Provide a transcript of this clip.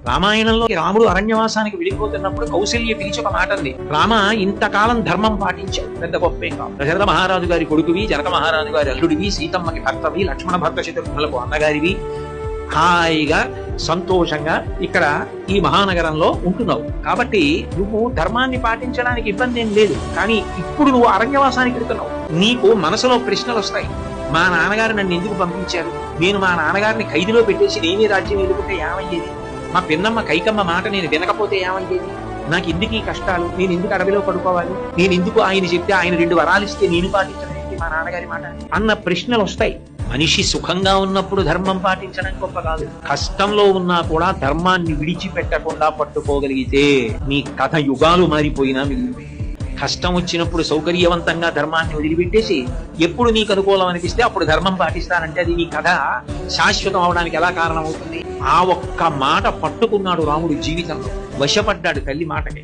రామాయణంలో రాముడు అరణ్యవాసానికి వెళ్ళిపోతున్నప్పుడు కౌశల్య పిలిచి ఒక మాట అంది, రామ ఇంతకాలం ధర్మం పాటించావు, పెద్ద గొప్పేం కావు. దశరథ మహారాజు గారి కొడుకువి, జనక మహారాజు గారి అల్లుడివి, సీతమ్మకి భర్తవి, లక్ష్మణ భర్త శత్రుఘ్నులకు అన్నగారివి, హాయిగా సంతోషంగా ఇక్కడ ఈ మహానగరంలో ఉంటున్నావు. కాబట్టి నువ్వు ధర్మాన్ని పాటించడానికి ఇబ్బంది ఏం లేదు. కానీ ఇప్పుడు నువ్వు అరణ్యవాసానికి వెళ్తున్నావు, నీకు మనసులో ప్రశ్నలు వస్తాయి. మా నాన్నగారు నన్ను ఎందుకు పంపించారు? నేను మా నాన్నగారిని ఖైదులో పెట్టేసి నేనే రాజ్యం ఎదుర్కొంటే ఏమయ్యేది? మా పిన్నమ్మ కైకమ్మ మాట నేను వినకపోతే ఏమయ్యేది? నాకు ఎందుకు ఈ కష్టాలు? నేను ఎందుకు అడవిలో పడుకోవాలి? నేను ఎందుకు ఆయన చెప్తే ఆయన 2 వరాలు ఇస్తే నేను పాటించడం ఏంటి మా నాన్నగారి మాట అన్న ప్రశ్నలు వస్తాయి. మనిషి సుఖంగా ఉన్నప్పుడు ధర్మం పాటించడం గొప్ప కాదు. కష్టంలో ఉన్నా కూడా ధర్మాన్ని విడిచిపెట్టకుండా పట్టుకోగలిగితే మీ కథ యుగాలు మారిపోయినా మిగిలిపోయి. కష్టం వచ్చినప్పుడు సౌకర్యవంతంగా ధర్మాన్ని వదిలిపెట్టేసి ఎప్పుడు నీకు అనుకూలం అనిపిస్తే అప్పుడు ధర్మం పాటిస్తానంటే అది నీ కథ శాశ్వతం అవడానికి ఎలా కారణం అవుతుంది? ఆ ఒక్క మాట పట్టుకున్నాడు రాముడు జీవితంలో, వశపడ్డాడు తల్లి మాటకి.